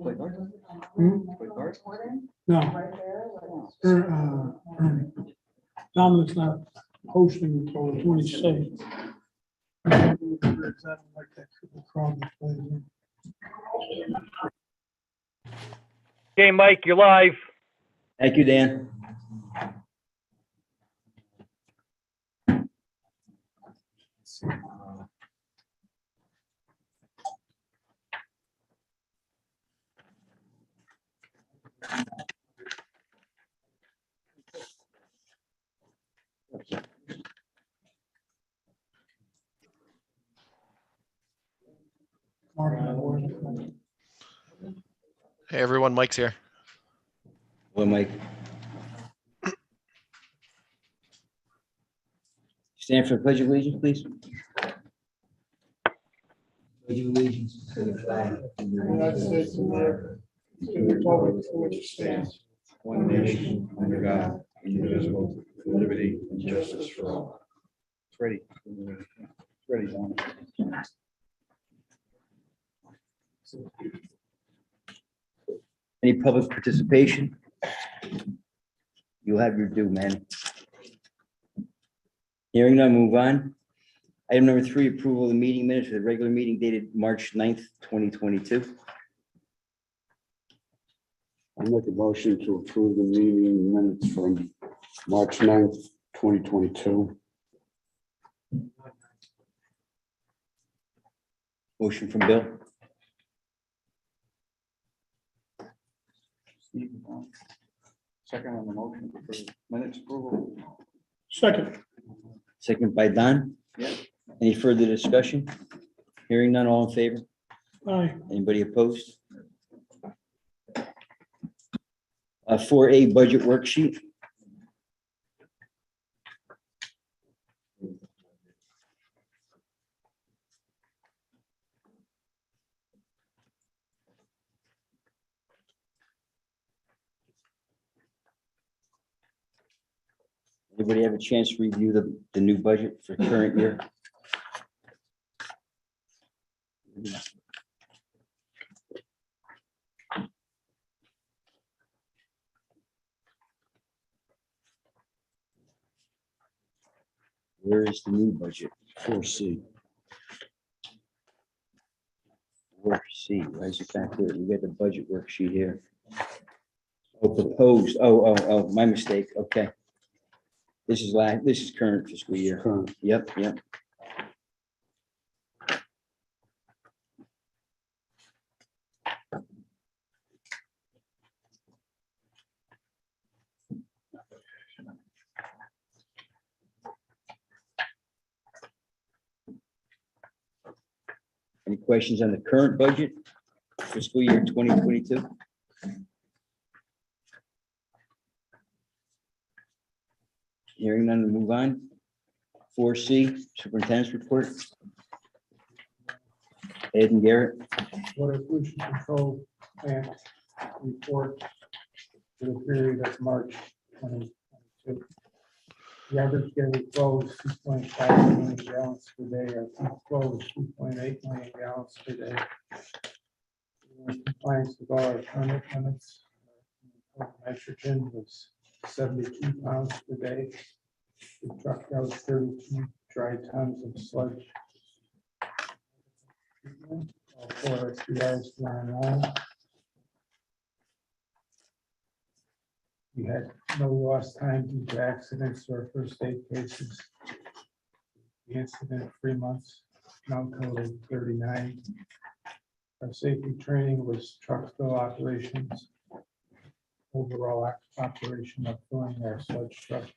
Play cards? Play cards? No. Dominic's not hosting until the 26th. Okay, Mike, you're live. Thank you, Dan. Hey everyone, Mike's here. Well, Mike. Stand for the Pledge of Allegiance, please. Pledge of Allegiance to the flag of the United States of America, to the republic for which it stands, One nation, under God, indivisible, with liberty and justice for all. It's ready. It's ready, Don. Any public participation? You'll have your due, man. Hearing none, move on. Item number 3, approval of the meeting minutes for the regular meeting dated March 9th, 2022. I make a motion to approve the meeting minutes from March 9th, 2022. Motion from Bill, Steve, second on the motion for minutes approval. second. second by Don. Yeah. Any further discussion? Hearing none, all in favor? Aye. Anybody opposed? 4A budget worksheet. Anybody have a chance to review the new budget for current year? Where is the new budget? 4C. 4C, why is it back there? You got the budget worksheet here. Oh, proposed, oh, my mistake, okay. This is current fiscal year. Current. Yep. Any questions on the current budget, fiscal year 2022? Hearing none, we move on. 4C, superintendent's report. Ed and Garrett. Water pollution control plant report for the period of March 2022. The average daily flow is 2.5 million gallons per day. Our peak flow is 2.8 million gallons per day. We're in compliance with all our permit limits. Nitrogen was 72 pounds per day. We trucked out 32 dry tons of sludge. All 4 SBRs were online. We had no lost time due to accidents or first aid cases. The incident 3 months, now total 39. Our safety training was truck fill operations. Overall operation of filling our sludge trucks.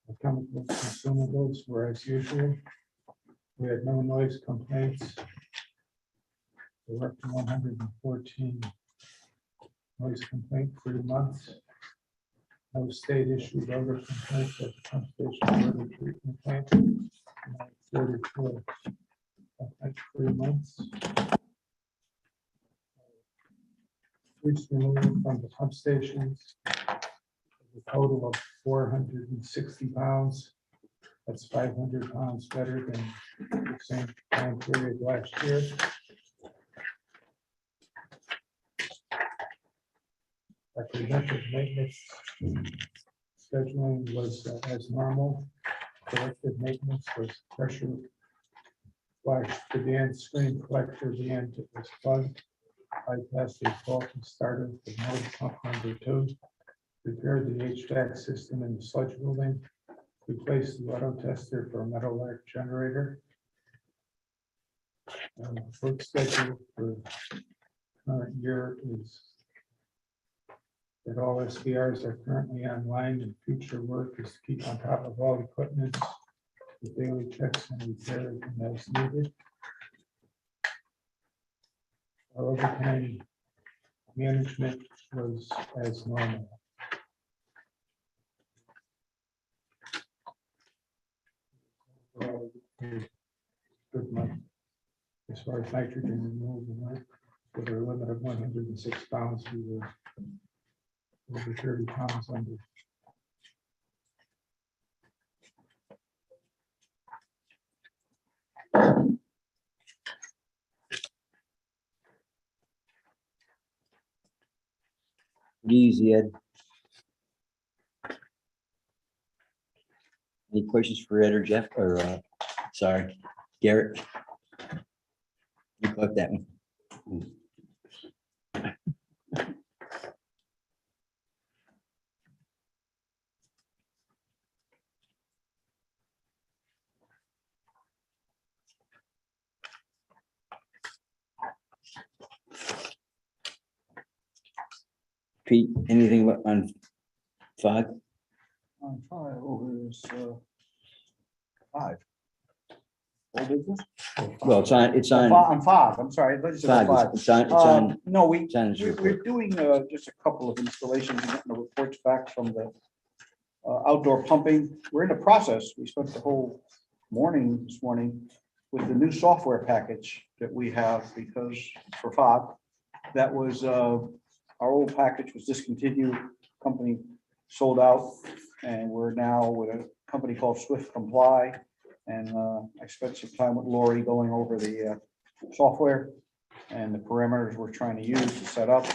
The chemical consumables were as usual. We had no noise complaints. We worked 114 noise complaint-free months. No state issued odor complaints at the pump station water treatment plant. 34 complaint-free months. Waste removal from the pump stations. A total of 460 pounds. That's 500 pounds better than the same time period last year. Our preventive maintenance scheduling was as normal. Corrective maintenance was pressure wash began, screen collector began to was plugged. Bypassed a faulty starter for motor pump number 2. Repaired the HVAC system in the sludge building. Replaced the auto tester for a metal arc generator. Work schedule for current year is that all SBRs are currently online, and future work is to keep on top of all equipment with daily checks and repairs as needed. Our overtime management was as normal. Good month. As far as nitrogen removal, with a limit of 106 pounds, we were over 30 pounds under. Easy, Ed. Any questions for Ed or Jeff, or, sorry, Garrett? You caught that one. Pete, anything on 5? On 5, is 5. Old business? Well, it's on On 5, I'm sorry. I thought you said 5. 5. It's on, No, it's on his we're report. doing just a couple of installations, and getting the reports back from the outdoor pumping. We're in the process. We spent the whole morning this morning with the new software package that we have, because for FOG, that was, our old package was discontinued, company sold out, and we're now with a company called Swift Comply. And I spent some time with Lori going over the software and the parameters we're trying to use to set up.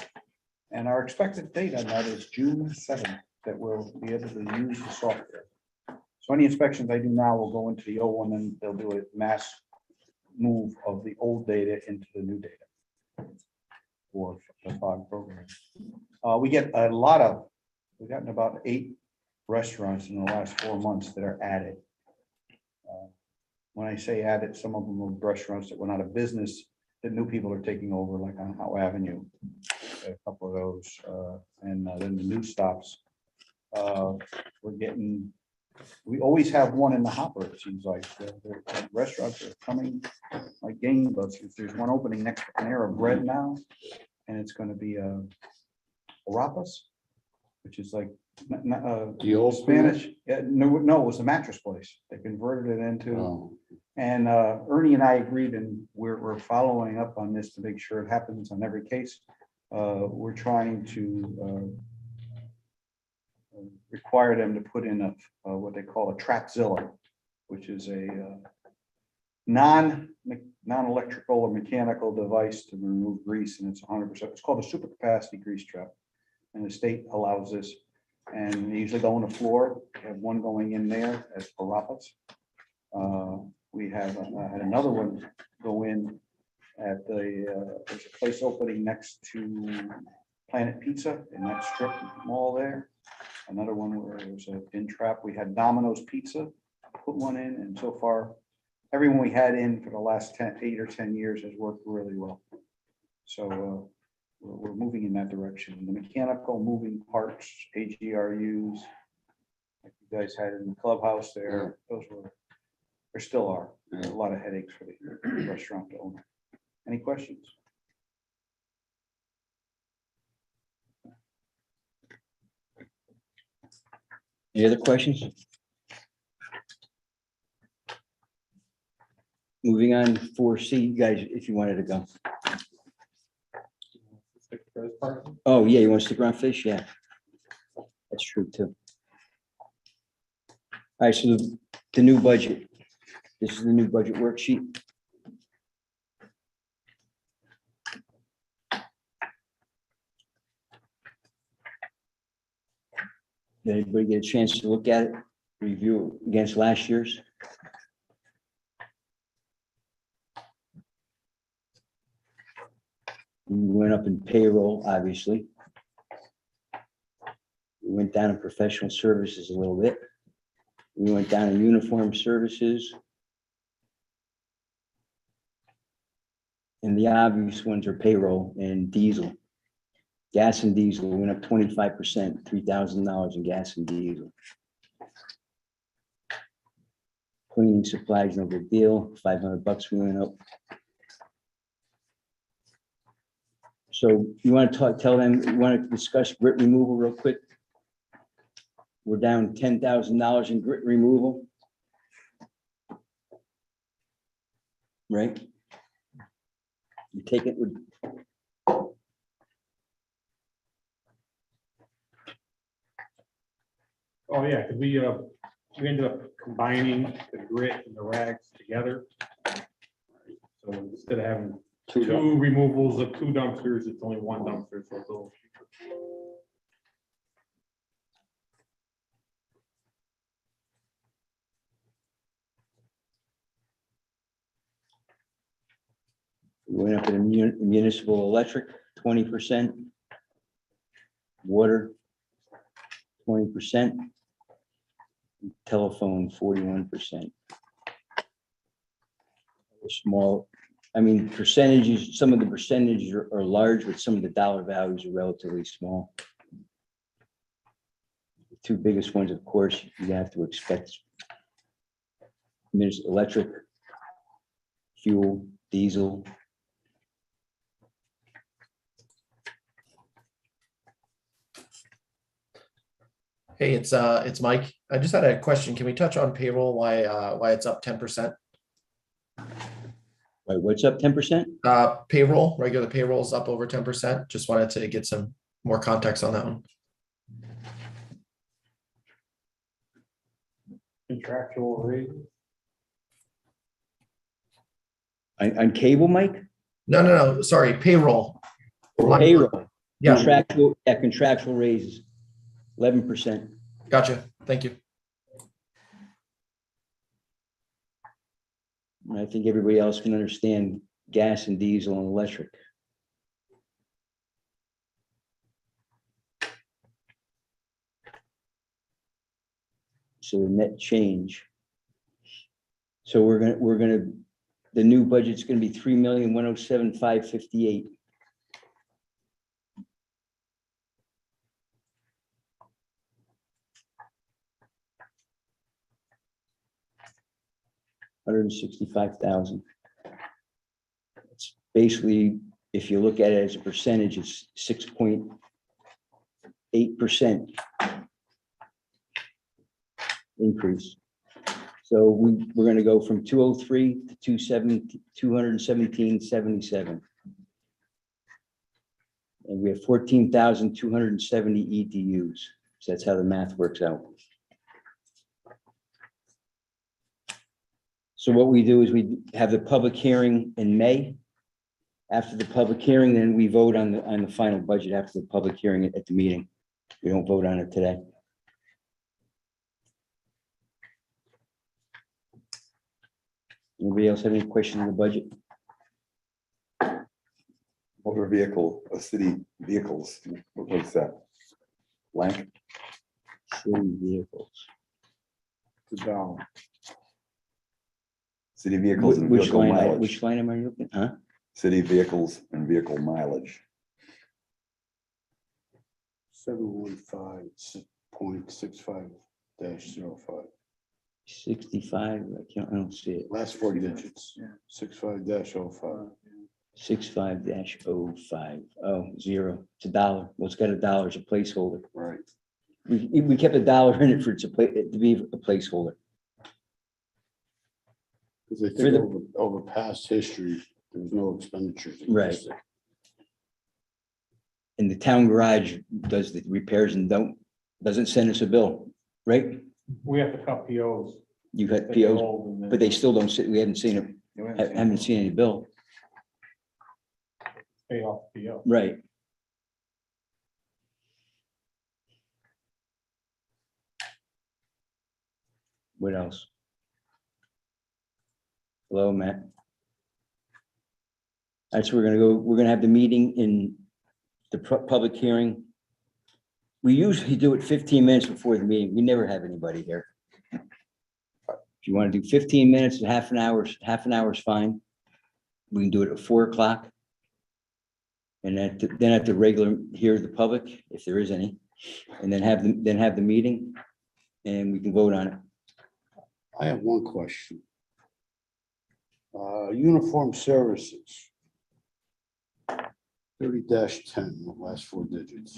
And our expected date on that is June 7th, that we'll be able to use the software. So any inspections I do now will go into the old one, and they'll do a mass move of the old data into the new data for the FOG program. We get a lot of, we've gotten about 8 restaurants in the last 4 months that are added. When I say added, some of them are restaurants that went out of business that new people are taking over, like on Howe Avenue, a couple of those, and then the new stops. We're getting, we always have one in the hopper, it seems like. The restaurants are coming like gangbusters. There's one opening next to Panera Bread now, and it's going to be Orapas, which is like The old Spanish. Yeah, no, it was a mattress place. They converted it into. Oh, And Ernie and I agreed, and we're following up on this to make sure it happens on every case. We're trying to require them to put in a what they call a Trapzilla, which is a non-electrical or mechanical device to remove grease, and it's 100%. It's called a super capacity grease trap, and the state allows this. And they usually go on the floor. We have one going in there as Parapas. We have had another one go in at the, there's a place opening next to Planet Pizza in that strip mall there. Another one where there's a bin trap. We had Domino's Pizza, put one in, and so far, everyone we had in for the last 8 or 10 years has worked really well. So we're moving in that direction. The mechanical moving parts, AGRUs, like you guys had in the clubhouse there, those were, there still are a lot of headaches for the restaurant owner. Any questions? Any other questions? Moving on 4C, you guys, if you wanted to go. Oh, yeah, you want to stick around fish? Yeah. That's true too. All right, so the new budget. This is the new budget worksheet. Did anybody get a chance to look at it, review it against last year's? We went up in payroll, obviously. We went down in professional services a little bit. We went down in uniform services. And the obvious ones are payroll and diesel. Gas and diesel went up 25%, $3,000 in gas and diesel. Cleaning supplies, no big deal, $500 we went up. So you want to tell them, you want to discuss grit removal real quick? We're down $10,000 in grit removal. Right? You take it with. Oh, yeah, 'cause we ended up combining the grit and the rags together. So instead of having two removals of 2 dumpsters, it's only 1 dumpster, so it's a little cheaper. We went up in municipal electric, 20%. Water, 20%. Telephone, 41%. Small, I mean, percentages, some of the percentages are large, but some of the dollar values are relatively small. The 2 biggest ones, of course, you have to expect. Electric, fuel, diesel. Hey, it's Mike. I just had a question. Can we touch on payroll? Why it's up 10%? Wait, what's up 10%? Payroll, regular payroll is up over 10%. Just wanted to get some more context on that one. Contractual rate. On cable, Mike? No. Sorry, payroll. Payroll. Yeah, Contractual raises, 11%. gotcha. Thank you. And I think everybody else can understand gas and diesel and electric. So the net change. So the new budget's gonna be 3,107,558. $165,000. It's basically, if you look at it as a percentage, it's 6.8% increase. So we're going to go from 203 to 217.77. And we have 14,270 EDUs. So that's how the math works out. So what we do is we have the public hearing in May. After the public hearing, then we vote on the final budget after the public hearing at the meeting. We don't vote on it today. Anybody else have any questions on the budget? Motor vehicle, city vehicles, what's that? Blank, City vehicles. $2. city vehicles and Which vehicle line, mileage, which line am I looking, huh? city vehicles and vehicle mileage. 715.65-05. 65, I don't see it. Last 4 digits. 65-05. 65-05, oh, 0, it's $1. Well, it's got $1 as a placeholder. Right. We kept $1 in it for it to be a placeholder. Because I For think the- over past history, there was no expenditures. Right. And the town garage does the repairs and doesn't send us a bill, right? We have to cut POs. You got that get POs, old and then but they still don't, we haven't seen it, haven't seen any bill, Pay off the PO. right? What else? Hello, Matt. That's, we're gonna have the meeting in the public hearing. We usually do it 15 minutes before the meeting. We never have anybody here. If you want to do 15 minutes, half an hour is fine. We can do it at 4 o'clock. And then at the regular, hear the public, if there is any, and then have the meeting, and we can vote on it. I have one question. Uniform services. 30-10, the last 4 digits.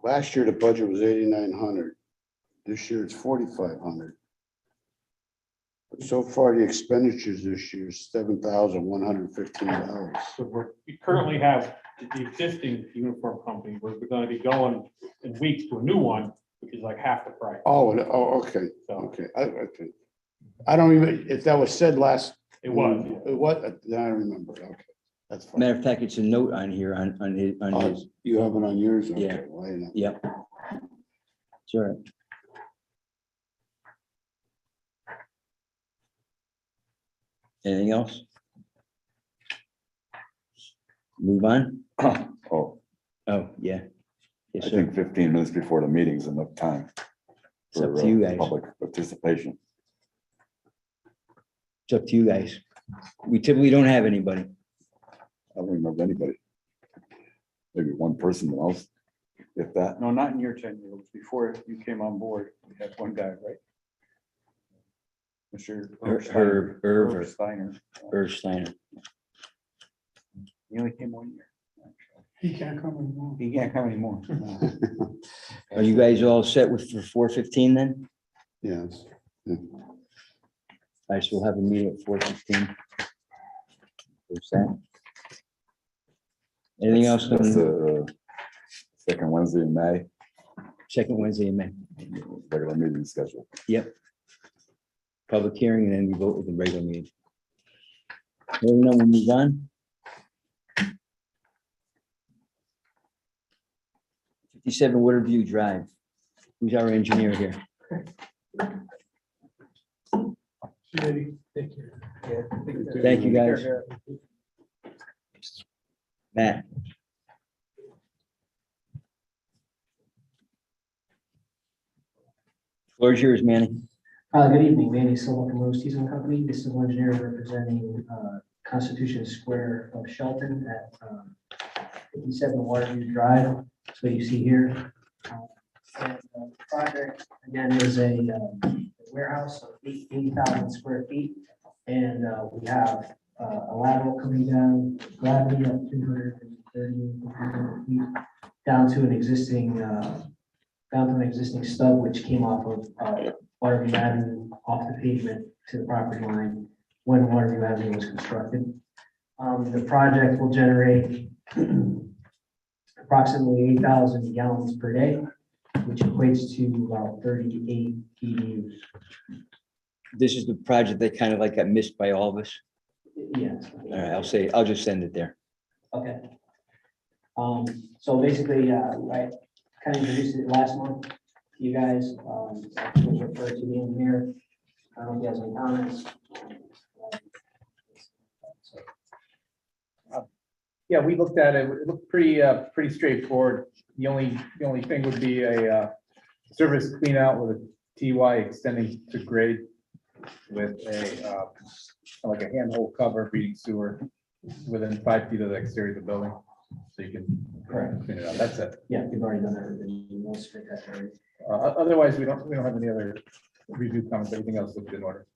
Last year, the budget was 8,900. This year, it's 4,500. But so far, the expenditures this year is $7,115. So we currently have the existing uniform company, we're gonna be going in weeks to a new one, which is like half the price. Okay, So okay. I don't even, if that was said last. it was. What, I don't remember. Okay, that's fine. Matter of fact, it's a note on here on his, You have it on yours? Okay, Yeah. well, I didn't know. yep. Sure. Anything else? Move on? Oh, Oh, yeah. I Yes, sir. think 15 minutes before the meeting's enough time. It's up for, to you guys. Public participation. It's up to you guys. We typically don't have anybody. I don't remember anybody. Maybe one person else, if that. No, not in your tenure. It was before you came on board. We had one guy, right? Mr. Irv Steiner. Steiner. He only came 1 year. He can't come anymore. He can't come anymore. Are you guys all set with for 4:15 then? Yes. I shall have a meeting at 4:15. What's that? Anything else That's on the second Wednesday in May, second Wednesday in May? regular meeting schedule. Yep. Public hearing and then we vote with the regular meeting. Hearing none, we'll move on. 57 Waterview Drive. Who's our engineer here? Take care. Thank you, guys. Matt. Floor is yours, Manny. Good evening, Manny Silva from Rose Teasing Company. This is one engineer representing Constitution Square of Shelton at 57 Waterview Drive. That's what you see here. And the project, again, is a warehouse of 80,000 square feet. And we have a lateral coming down, gravity of 230 feet, down to an existing stub which came off of Waterview Avenue off the pavement to the property line when Waterview Avenue was constructed. The project will generate approximately 8,000 gallons per day, which equates to about 38 EUs. This is the project that kind of like got missed by all of us. Yes. All right, I'll just send it there. Okay. So basically, I kind of introduced it last month to you guys. I will refer to the engineer. I don't know if you guys have any comments. Yeah, we looked at it. It looked pretty straightforward. The only thing would be a surface clean out with a TY extending to grade with a like a handhold cover feeding sewer within 5 feet of the exterior of the building. So you can clean it out. That's it. Yeah, we've already done everything. We'll stick that area. Otherwise, we don't have any other review comments. Everything else looked in order.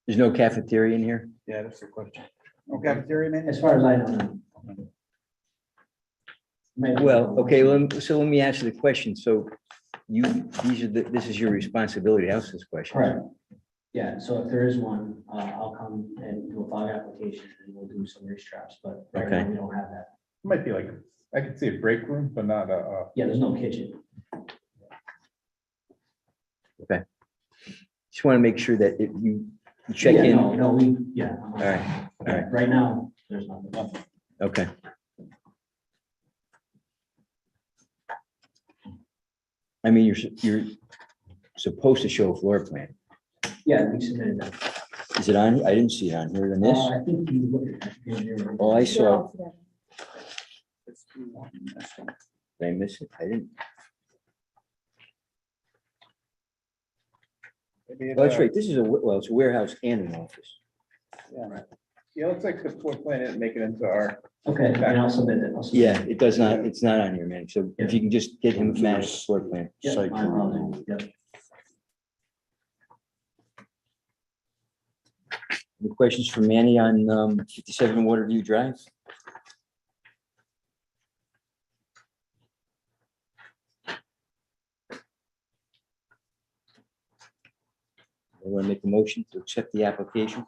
There's no cafeteria in here? Yeah, that's the question. No cafeteria, man? As far as I know. Maybe- Well, okay, so let me ask you the question. So this is your responsibility to ask this question. Correct. Yeah, so if there is one, I'll come and do a fog application and we'll do some race traps, but right now Okay. we don't have that. It might be like, I could see a break room, but not a, Yeah, there's no kitchen. Just want to make sure that if you check Yeah, in. No, yeah. All right, all right. Right now, there's nothing. Okay. I mean, you're supposed to show a floor plan. Yeah, we submitted that. Is it on? I didn't see it on here than this. I think you looked at that. the engineer. Oh, I They're saw, all together. did I miss it? I didn't. Maybe Oh, that's right. This is well, it's a warehouse and an office. Yeah, it looks like the floor plan didn't make it into our. Okay, and I'll submit it. I'll submit Yeah, it. it does not, it's not on here, man. So if you can just get him Matt's floor plan. Yeah, Site my apologies. Yep. Any questions for Manny on 57 Waterview Drive? I want to make a motion to accept the application.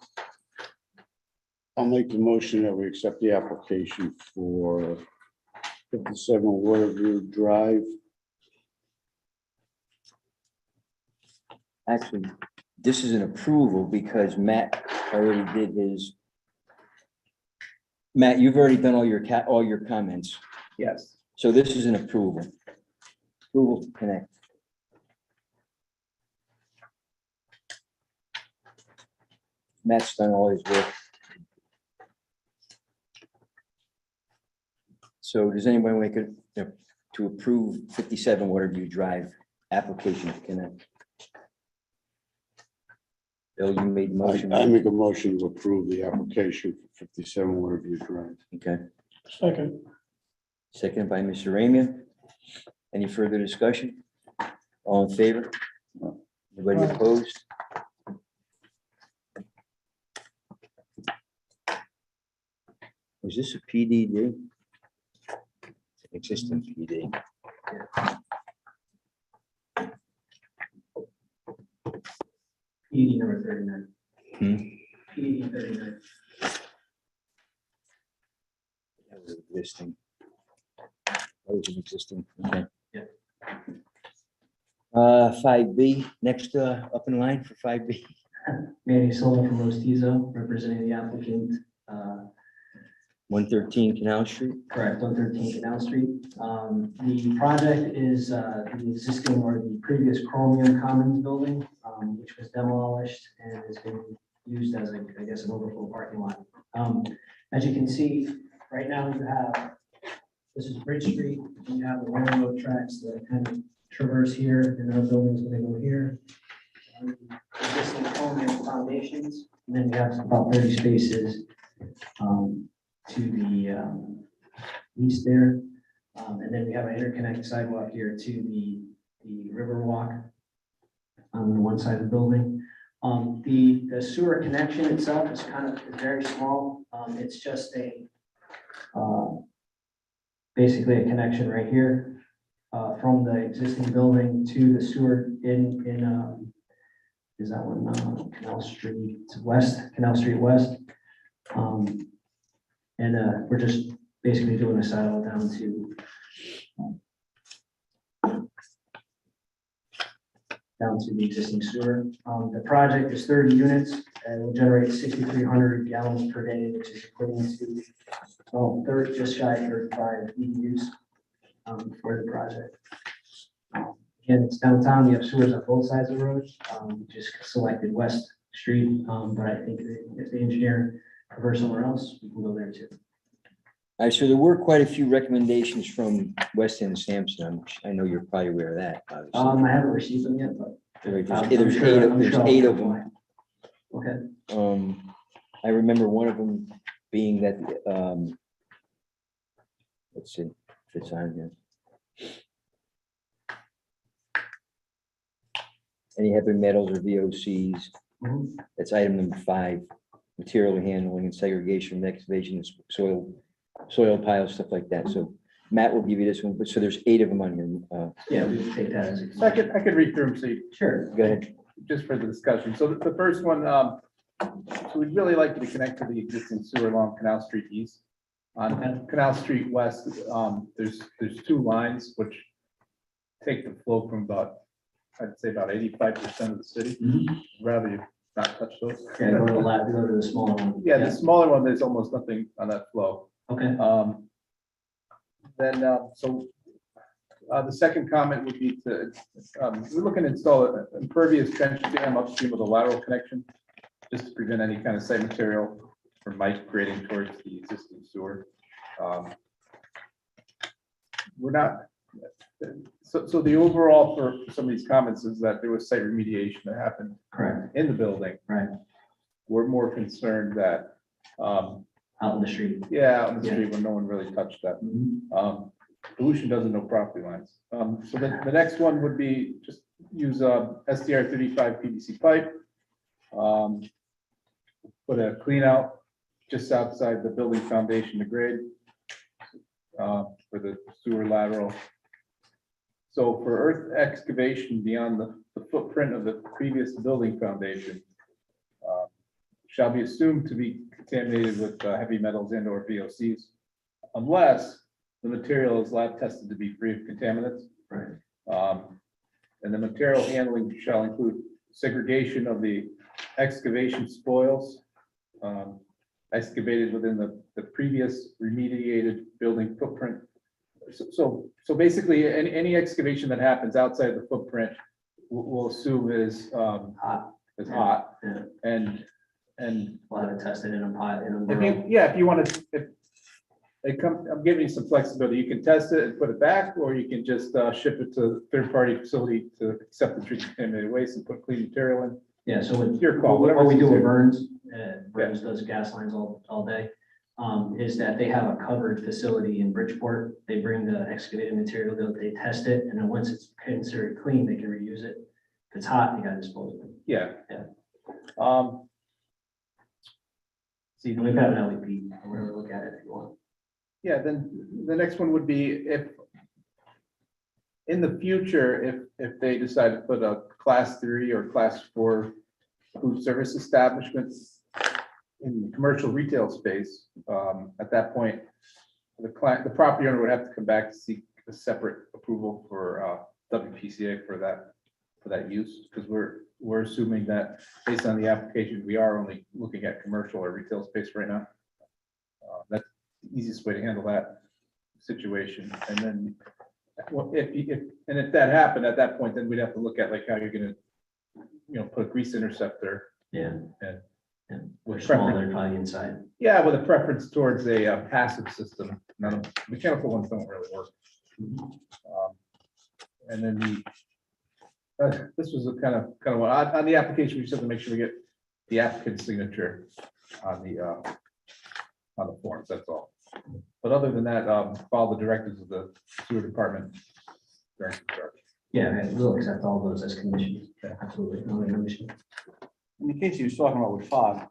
I'll make the motion that we accept the application for 57 Waterview Drive. Actually, this is an approval because Matt already did his. Matt, you've already done all your comments. Yes. So this is an approval. Approval to connect. Matt's done all his work. So does anybody make it to approve 57 Waterview Drive application to connect? Bill, you made the motion. I make a motion to approve the application for 57 Waterview Drive. Okay, Second. second by Mr. Ramia. Any further discussion? All in favor? Anybody opposed? Is this a PDD? It's an existing PD. PED number 39. Hmm? PED 39. That was existing. That was an existing, okay. Yeah. 5B, next up in line for 5B. Manny Silva from Rostizo, representing the applicant. 113 Canal Street. Correct, 113 Canal Street. The project is the existing or the previous Chromium Commons building, which was demolished and has been used as, I guess, an overflow parking lot. As you can see, right now you have, this is Bridge Street, and you have the railroad tracks that kind of traverse here, and our building's gonna go here. Existing Chromium foundations, and then we have about 30 spaces to the east there. And then we have an interconnect sidewalk here to the river walk on the one side of the building. The sewer connection itself is is very small. It's just basically a connection right here from the existing building to the sewer is that one Canal Street West, Canal Street West. And we're just basically doing a silo down to the existing sewer. The project is 30 units and will generate 6,300 gallons per day, which is equivalent to just shy of 35 EUs for the project. Again, it's downtown. We have sewers on both sides of the road. We just selected West Street, but I think that if the engineer prefers somewhere else, we can go there too. All right, so there were quite a few recommendations from West End Sampson. I know you're probably aware of that, obviously. I haven't received them yet, but. There's eight of them. Okay. I remember one of them being that, let's see if it's on here. Any heavy metals or VOCs, Mhm. that's item number 5, material handling and segregation, excavation, soil piles, stuff like that. So Matt will give you this one, but so there's 8 of them on here. Yeah, we can take that as a. So I could read through them, so Sure. Go ahead. just for the discussion. So the first one, so we'd really like you to connect to the existing sewer along Canal Street East. On Canal Street West, there's 2 lines which take the flow from I'd say about 85% of the city. Rather you not touch those. Yeah, go to the left, go to the smaller one. Yeah, the smaller one, there's almost nothing on that flow. Okay. Then, so The second comment would be to, we're looking to install an impervious trench dam upstream of the lateral connection, just to prevent any kind of site material from migrating towards the existing sewer. We're not, so the overall for some of these comments is that there was site remediation that happened Correct, in the building. right, We're more concerned that, out in the street. yeah, out in the Yeah. street when no one really touched that. Mhm. Pollution doesn't know property lines. So the next one would be just use SDR 35 PVC pipe. Put a clean out just outside the building foundation to grade for the sewer lateral. So for earth excavation beyond the footprint of the previous building foundation shall be assumed to be contaminated with heavy metals and or VOCs unless the material is lab tested to be free of contaminants. Right. And the material handling shall include segregation of the excavation spoils excavated within the previous remediated building footprint. So basically, any excavation that happens outside the footprint, we'll assume is Hot, hot. yeah. And We'll have it tested in a pot, in a if barrel. if you want to, if it come, I'm giving you some flexibility. You can test it and put it back, or you can just ship it to a third-party facility to accept and treat contaminated waste and put clean material in. Yeah, so It's your call, what we whatever's do with easier. Burns, Burns does gas lines all day, is that they have a covered facility in Bridgeport. They bring the excavated material, they test it, and then once it's considered clean, they can reuse it. If it's hot, you gotta dispose of it. Yeah. Yeah. See, And we've got an LEP, or whatever, look at it if you want. yeah, then the next one would be if in the future, if they decide to put a class 3 or class 4 food service establishments in the commercial retail space, at that point, the property owner would have to come back to seek a separate approval for WPCA for that use, because we're assuming that based on the application, we are only looking at commercial or retail space right now. That's the easiest way to handle that situation. And then, well, if that happened at that point, then we'd have to look at like how you're gonna, put a grease interceptor. Yeah. And We're with small, preference, they're probably inside. yeah, with a preference towards a passive system. None of mechanical ones don't really work. And then this was a kind of what on the application, we just have to make sure we get the applicant's signature on the forms, that's all. But other than that, follow the directives of the sewer department during construction. Yeah, and we'll accept all those as conditions. Absolutely, no issue. In the case he was talking about with Todd,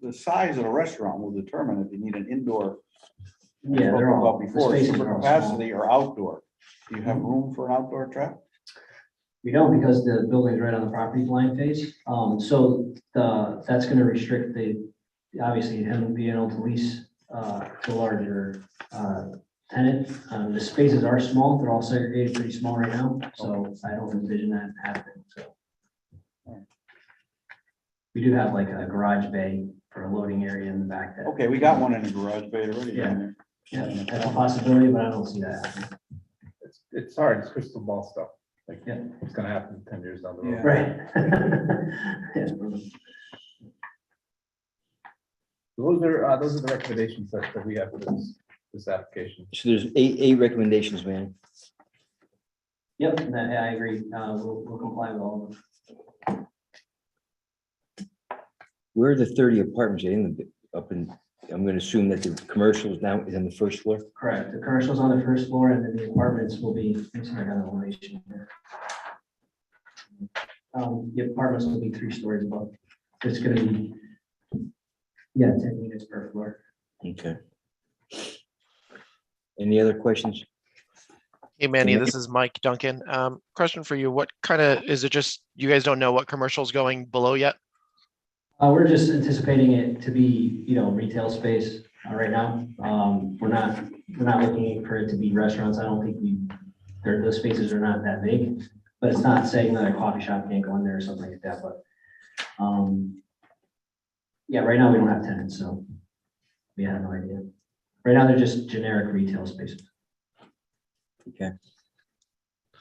the size of the restaurant will determine if you need an indoor. we Yeah, spoke they're all, about the before, spaces super are all capacity small. or outdoor. Do you have room for an outdoor trap? We don't, because the building's right on the property line face. So that's gonna restrict obviously him being able to lease to a larger tenant. The spaces are small, they're all segregated pretty small right now, so I don't envision that happening, so. We do have like a garage bay for a loading area in the back. that- Okay, we got one in the garage bay already. Yeah. Yeah, that's a possibility, but I don't see that happening. It's hard, it's crystal ball stuff. Like, Yeah. what's gonna happen 10 years down the road. Yeah. Right. Yeah. Those are the recommendations that we have for this application. So there's eight recommendations, man. Yep, I agree. We'll comply with all of them. Where are the 30 apartments I'm gonna assume that the commercial is now on the first floor? Correct. The commercial's on the first floor and then the apartments will be, let's see if I got an elevation here. The apartments will be 3 stories above. It's gonna be, 10 units per floor. Okay. Any other questions? Hey Manny, Yeah. this is Mike Duncan. Question for you. What kind of, is it just, you guys don't know what commercial is going below yet? We're just anticipating it to be, retail space right now. We're not looking for it to be restaurants. I don't think those spaces are not that big, but it's not saying that a coffee shop can't go in there or something like that, but yeah, right now we don't have tenants, so we have no idea. Right now, they're just generic retail spaces. Okay.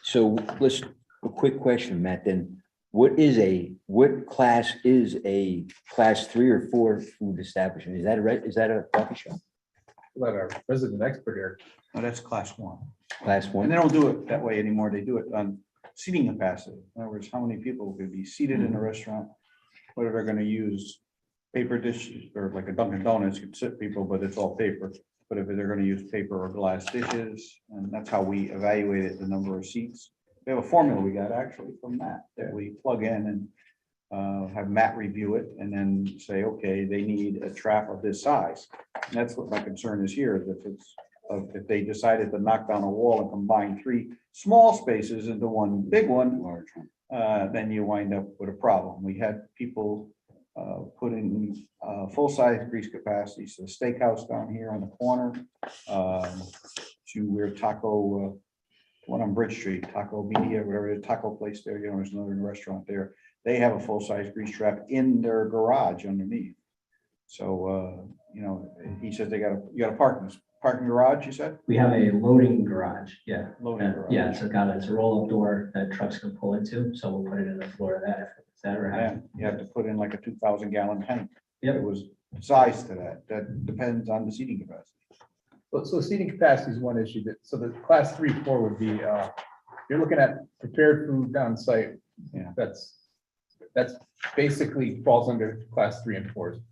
So let's, a quick question, Matt, then. What class is a class 3 or 4 food establishment? Is that right? Is that a coffee shop? Let our resident expert here. No, that's class 1. Class And 1? they don't do it that way anymore. They do it on seating capacity. In other words, how many people could be seated in a restaurant? Whether they're gonna use paper dishes or like a Dunkin' Donuts could sit people, but it's all paper. But if they're gonna use paper or glass dishes, and that's how we evaluated the number of seats. We have a formula we got actually from Matt that we plug in and have Matt review it and then say, okay, they need a trap of this size. And that's what my concern is here, is if they decided to knock down a wall and combine 3 small spaces into one big one, Large one. then you wind up with a problem. We had people put in full-size grease capacity, so the steakhouse down here on the corner, to where Taco, one on Bridge Street, Taco Media, whatever, the taco place there, there's another restaurant there. They have a full-size grease trap in their garage underneath. So, he says you got a parking garage, you said? We have a loading garage, yeah. Loading garage. Yeah, so it's a roll-up door that trucks can pull into, so we'll put it in the floor of that if that ever Yeah, happens. you have to put in like a 2,000-gallon tank. Yep. It was sized to that. That depends on the seating capacity. So seating capacity is one issue so the class 3, 4 would be, you're looking at prepared food on site. Yeah. That's basically falls under class 3 and 4s.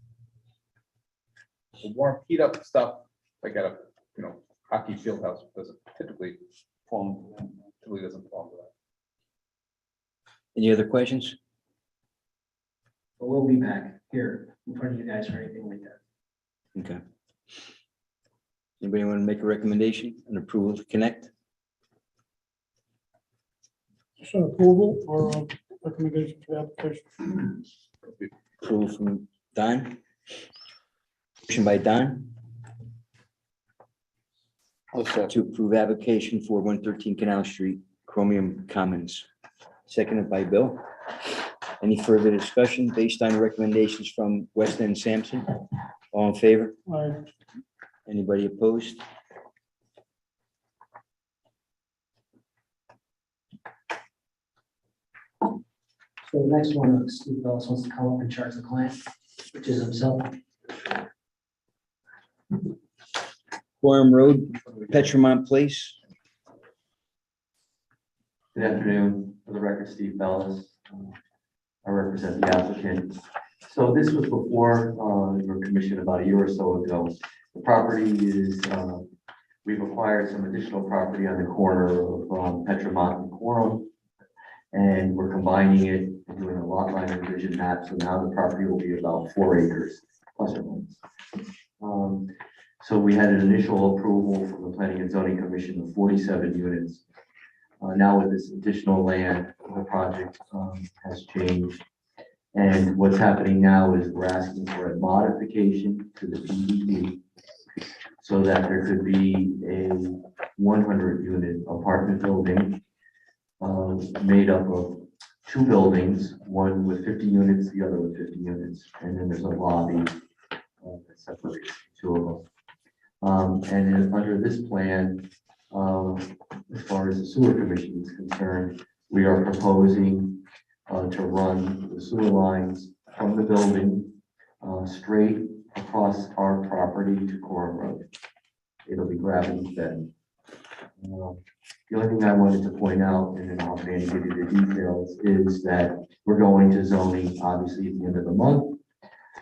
The warm, heat up stuff, like at a, hockey field house doesn't typically fall into that. Any other questions? But we'll be back here in front of you guys for anything like that. Okay. Anybody want to make a recommendation and approval to connect? Just an approval or a recommendation for the application? Approval from Don? Motion by Don to approve application for 113 Canal Street, Chromium Commons. Seconded by Bill. Any further discussion based on recommendations from Weston and Sampson? All in favor? Aye. Anybody opposed? So the next one, Steve Ellis wants to come up and charge the client, which is himself. Forum Road, Petromont Place. Good afternoon. For the record, Steve Bellis. I represent the applicant. So this was before your commission about a year or so ago. The property is, we've acquired some additional property on the corner of Petromont and Corum. And we're combining it and doing a lot line revision map. So now the property will be about 4 acres plus or minus. So we had an initial approval from the Planning and Zoning Commission of 47 units. Now with this additional land, the project has changed. And what's happening now is we're asking for a modification to the PDD so that there could be a 100-unit apartment building made up of 2 buildings, one with 50 units, the other with 50 units. And then there's a lobby that separates the 2 of them. And then under this plan, as far as the sewer commission is concerned, we are proposing to run the sewer lines from the building straight across our property to Corum Road. It'll be gravity fed. The only thing I wanted to point out, and then I'll give you the details, is that we're going to zoning obviously at the end of the month.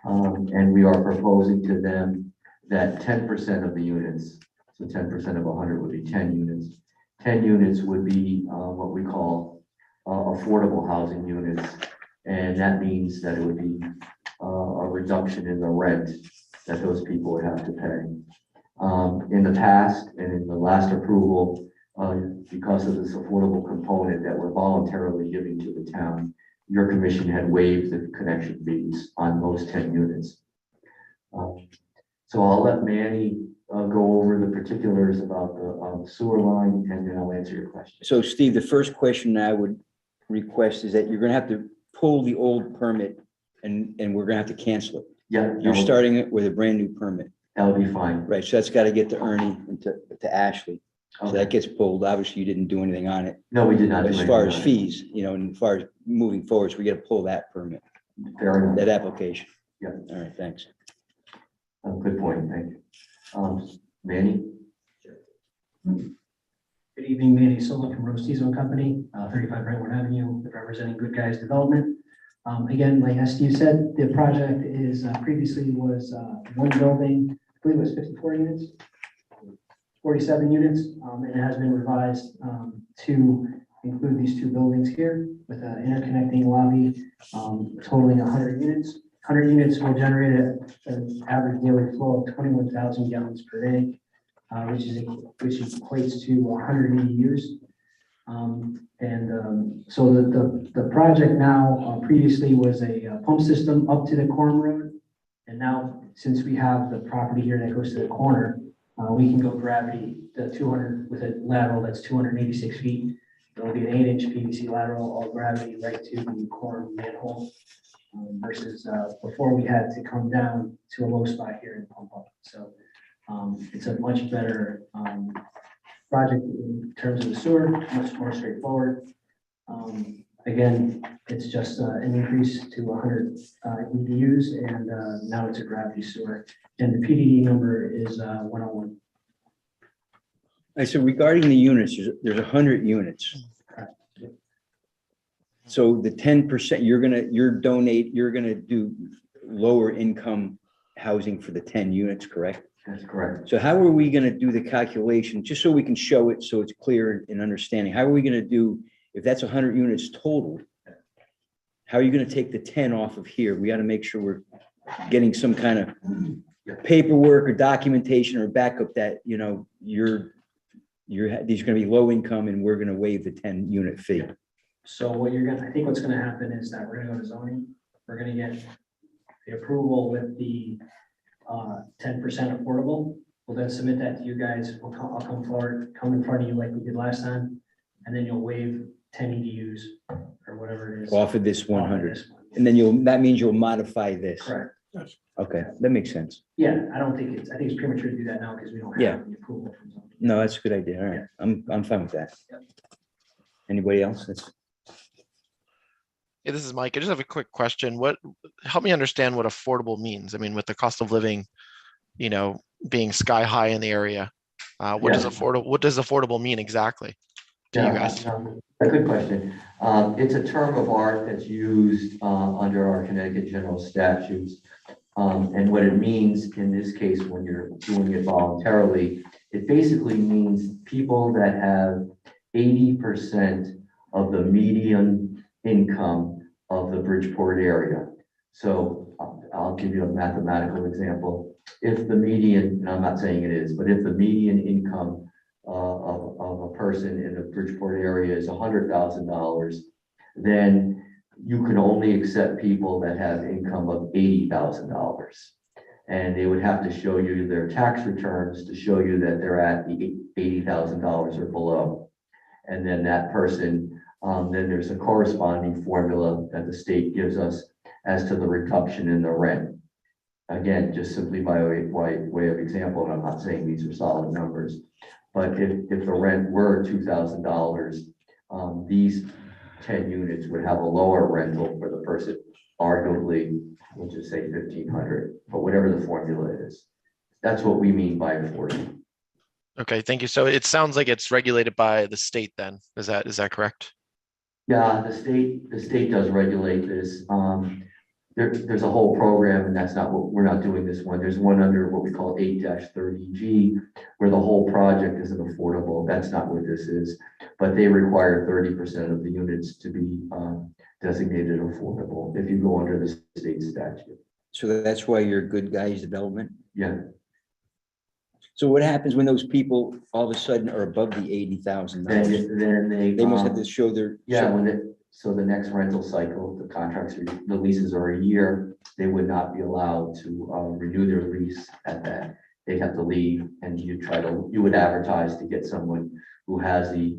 And we are proposing to them that 10% of the units, so 10% of 100 would be 10 units. 10 units would be what we call affordable housing units. And that means that it would be a reduction in the rent that those people would have to pay. In the past and in the last approval, because of this affordable component that we're voluntarily giving to the town, your commission had waived the connection fees on those 10 units. So I'll let Manny go over the particulars about the sewer line, and then I'll answer your question. So Steve, the first question I would request is that you're gonna have to pull the old permit and we're gonna have to cancel it. Yeah, You're starting it with a brand new permit, that'll be fine. right? So that's gotta get to Ernie and to Ashley. So Okay. that gets pulled. Obviously, you didn't do anything on it. No, we did not. do As far as anything on it. fees, and as far as moving forward, so we got to pull that permit, Fair enough. that application. Yeah. All right, thanks. Good point, thank you. Manny? Good evening, Manny Sola from Rose Diesel Company, 35 Brentwood Avenue, representing Good Guys Development. Again, like as Steve said, the project is previously was one building, I believe it was 54 units, 47 units, and it has been revised to include these two buildings here with an interconnecting lobby totaling 100 units. 100 units will generate an average daily flow of 21,000 gallons per day, which equates to 100 EUs. So the project now previously was a pump system up to the Quorum Road. And now, since we have the property here that goes to the corner, we can go gravity the 200 with a lateral that's 286 feet. There'll be an 8-inch PVC lateral, all gravity right to the Quorum manhole. Versus before we had to come down to a low spot here and pump up. So it's a much better project in terms of the sewer, much more straightforward. Again, it's just an increase to 100 EDUs, and now it's a gravity sewer. And the PDD number is 101. I said regarding the units, there's 100 units. So the 10%, you're gonna do lower income housing for the 10 units, correct? That's correct. So how are we gonna do the calculation, just so we can show it, so it's clear in understanding? How are we gonna do, if that's 100 units total? How are you gonna take the 10 off of here? We gotta make sure we're getting some kind of paperwork or documentation or backup that, these are gonna be low income and we're gonna waive the 10 unit fee. So I think what's gonna happen is that we're gonna go to zoning. We're gonna get the approval with the 10% affordable. We'll then submit that to you guys. I'll come forward, come in front of you like we did last time, and then you'll waive 10 EDUs or whatever it is. Off of this off of 100. this one. And then that means you'll modify this. Correct. Okay, that makes sense. Yeah, I think it's premature to do that now because we don't Yeah. have the approval from zoning. No, that's a good idea. All right, I'm fine with that. Yep. Anybody else? Hey, this is Mike. I just have a quick question. Help me understand what affordable means. I mean, with the cost of living, being sky high in the area, what does affordable mean exactly to you guys? A good question. It's a term of art that's used under our Connecticut general statutes. And what it means in this case, when you're doing it voluntarily, it basically means people that have 80% of the median income of the Bridgeport area. So I'll give you a mathematical example. If the median, and I'm not saying it is, but if the median income of a person in the Bridgeport area is $100,000, then you can only accept people that have income of $80,000. And they would have to show you their tax returns to show you that they're at the $80,000 or below. And then that person, then there's a corresponding formula that the state gives us as to the reduction in the rent. Again, just simply by way of example, and I'm not saying these are solid numbers, but if the rent were $2,000, these 10 units would have a lower rental for the person, arguably, we'll just say $1,500, but whatever the formula is. That's what we mean by affordable. Okay, thank you. So it sounds like it's regulated by the state then. Is that correct? Yeah, the state does regulate this. There's a whole program, and that's not what we're not doing this one. There's one under what we call 8-30G, where the whole project isn't affordable. That's not what this is, but they require 30% of the units to be designated affordable if you go under the state statute. So that's why you're Good Guys Development? Yeah. So what happens when those people all of a sudden are above the $80,000? Then They must have to show their. Yeah, so the next rental cycle, the contracts, the leases are a year, they would not be allowed to renew their lease at that. They'd have to leave, and you would advertise to get someone who has the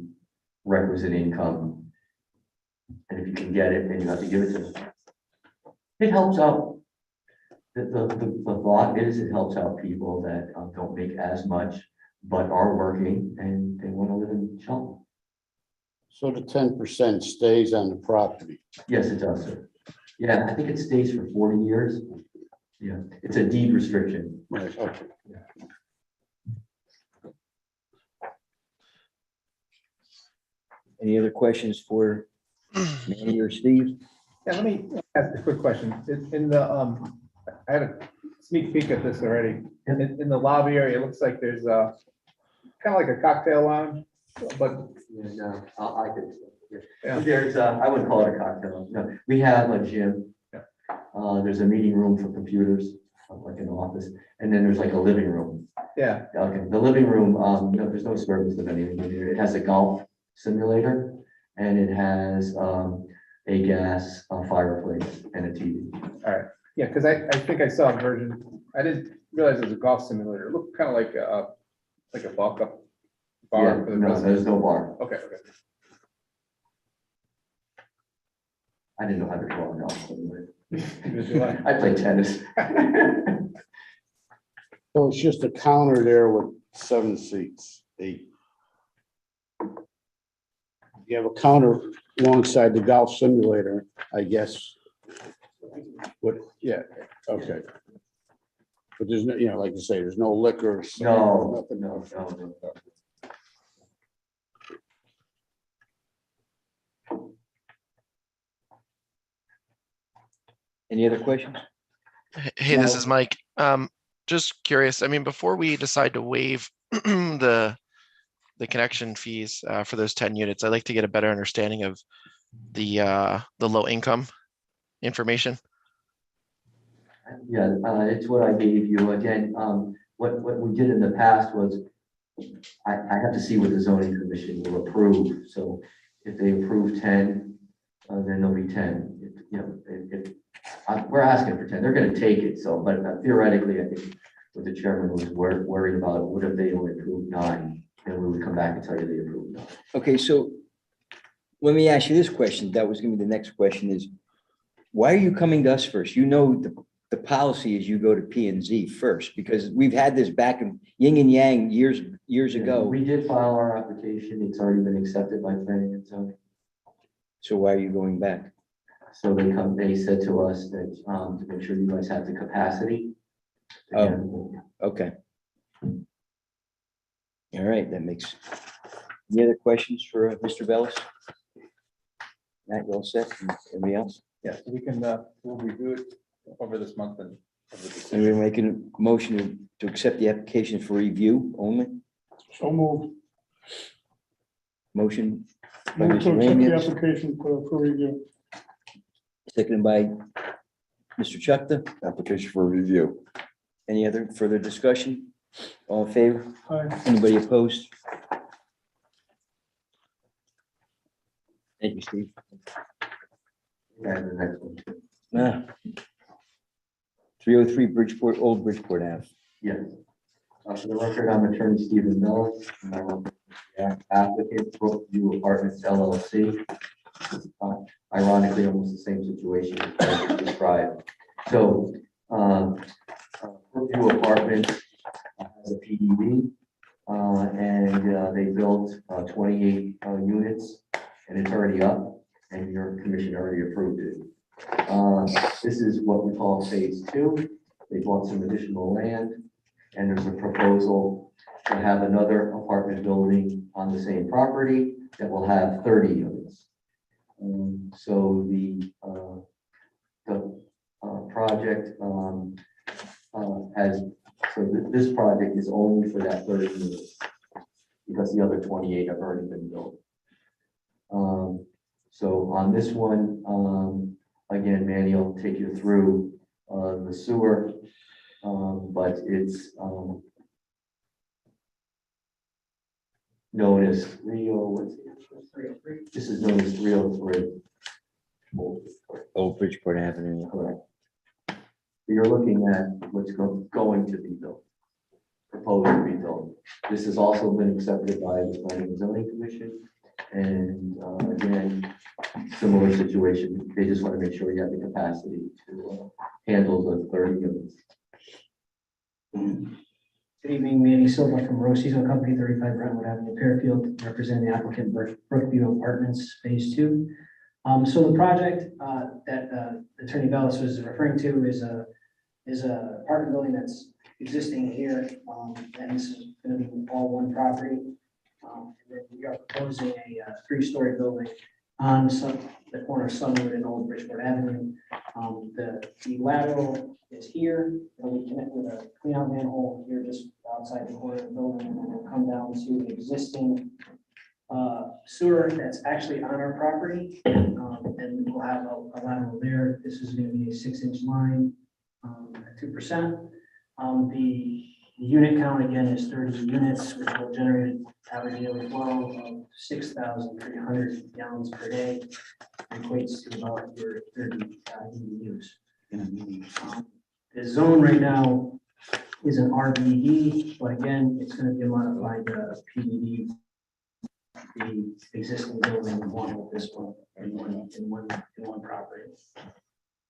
requisite income. And if you can get it, then you have to give it to them. It helps out. The thought is it helps out people that don't make as much, but are working and they want to live in Shelton. So the 10% stays on the property. Yes, it does, sir. Yeah, I think it stays for 40 years. Yeah, it's a deed restriction. Right, okay. Any other questions for Manny or Steve? Yeah, let me ask a quick question. In the, I had a sneak peek at this already. In the lobby area, it looks like there's a, kind of like a cocktail lounge, but, Yeah, I could. Yeah. There's, I wouldn't call it a cocktail. No, we have a gym. There's a meeting room for computers, like an office, and then there's like a living room. yeah, Okay, the living room, no, there's no service of anything in here. It has a golf simulator and it has a gas fireplace and a TV. yeah, because I think I saw a version, I didn't realize it was a golf simulator. It looked kind of like a walk-up bar Yeah, for the no, residents. there's no bar. Okay, I didn't know how to draw a golf simulator. okay. I play tennis. So it's just a counter there with 7 seats, 8. You have a counter alongside the golf simulator, I guess. What, yeah, okay. But there's no, like you say, there's no liquor. No, nothing no, else. no, no. Any other questions? Hey, this No. is Mike. Just curious, I mean, before we decide to waive the connection fees for those 10 units, I'd like to get a better understanding of the low income information. Yeah, it's what I gave you. Again, what we did in the past was, I have to see what the zoning commission will approve. So if they approve 10, then there'll be 10. We're asking for 10, they're gonna take it. So, but theoretically, I think what the chairman was worried about, what if they only approved 9? Then we would come back and tell you they approved 9. Okay, so let me ask you this question. That was gonna be the next question is, why are you coming to us first? You know, the policy is you go to P and Z first, because we've had this back in yin and yang years ago. We did file our application. It's already been accepted by planning and zoning. So why are you going back? So they said to us that, to make sure you guys have the capacity. Oh. Okay. All right, that makes, any other questions for Mr. Bellis? Matt, you all set? Anybody else? Yeah, we can, we'll review it over this month and. And we're making a motion to accept the application for review only? So moved. Motion by Move to Mr. accept the Ramian, application for review. seconded by Mr. Chuckta. Application for review. Any other further discussion? All in favor? Aye. Anybody opposed? Thank you, Steve. And the next one. 303 Bridgeport, Old Bridgeport Ave. Yes. For the record, I'm attorney Stephen Mills. Applicant Brookview Apartments LLC. Ironically, almost the same situation as I just described. So, Brookview Apartments has a PDD, and they built 28 units, and it's already up, and your commission already approved it. This is what we call phase 2. They bought some additional land, and there's a proposal to have another apartment building on the same property that will have 30 units. So the project this project is only for that 30 units because the other 28 have already been built. So on this one, again, Manny will take you through the sewer, but it's known as 303. This is known as 303. Old Bridgeport Avenue. Correct. You're looking at what's going to be built, proposed to be built. This has also been accepted by the Planning and Zoning Commission. And again, similar situation. They just want to make sure you have the capacity to handle the 30 units. Good evening, Manny Silva from Rose Seasonal Company, 35 Brentwood Avenue, Fairfield, representing the applicant Brookview Apartments Phase 2. So the project that Attorney Bellis was referring to is a apartment building that's existing here, and this is going to be all one property. And then we are proposing a 3-story building on the corner of Sunwood and Old Bridgeport Avenue. The lateral is here, and we connect with a clean out manhole here just outside the corner of the building, and then we'll come down to an existing sewer that's actually on our property. And we'll have a lateral there. This is going to be a 6-inch line at 2%. The unit count again is 30 units, which will generate average daily flow of 6,300 gallons per day. Equates to about your 30 EUs. The zone right now is an RBD, but again, it's going to be a modified PDD. The existing building along with this one in one property.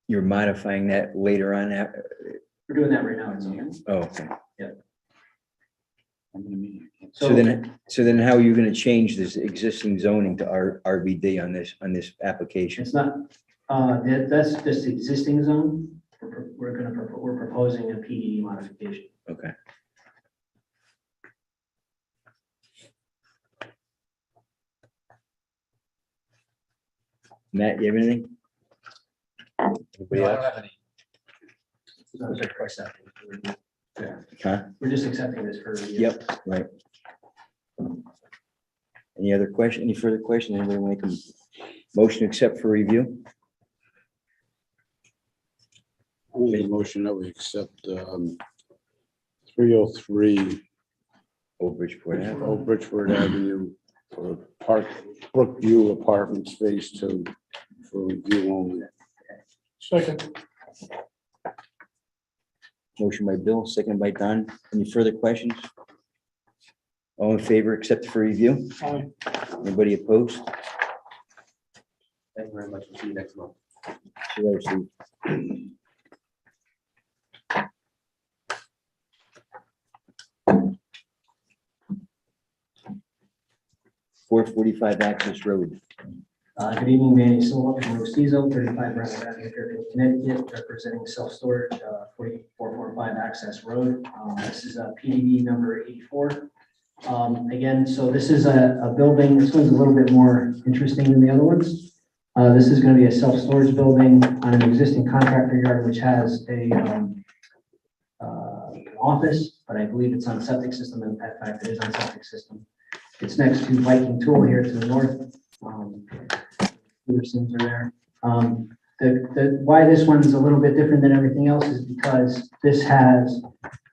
You're modifying that later on. We're doing that right now. It's okay. Oh, okay. So So then how are you gonna change this existing zoning to RBD on this application? it's not, that's just existing zone. We're proposing a PDD modification. Okay. Matt, you have anything? Anybody else? Huh? We're just accepting this for. Yep, right. Any other question, any further questions? Anybody want to make a motion to accept for review? I make a motion that we accept 303 Old Bridgeport Ave. Old Bridgeport Avenue for Brookview Apartments Phase 2 for review only. Second. Motion by Bill, second by Don. Any further questions? All in favor, accept for review? Aye. Anybody opposed? Thank you very much. We'll see you next month. See you later, Steve. 445 Access Road. Good evening, Manny Silva from Rostizo, 35 Brentwood Avenue, Fairfield, Connecticut, representing self-storage, 4445 Access Road. This is a PDD number 84. Again, so this is a building, this one's a little bit more interesting than the other ones. This is going to be a self-storage building on an existing contractor yard, which has an office, but I believe it's on a septic system, and in fact, it is on a septic system. It's next to Viking Tool here to the north. Sims are there. Why this one's a little bit different than everything else is because this has,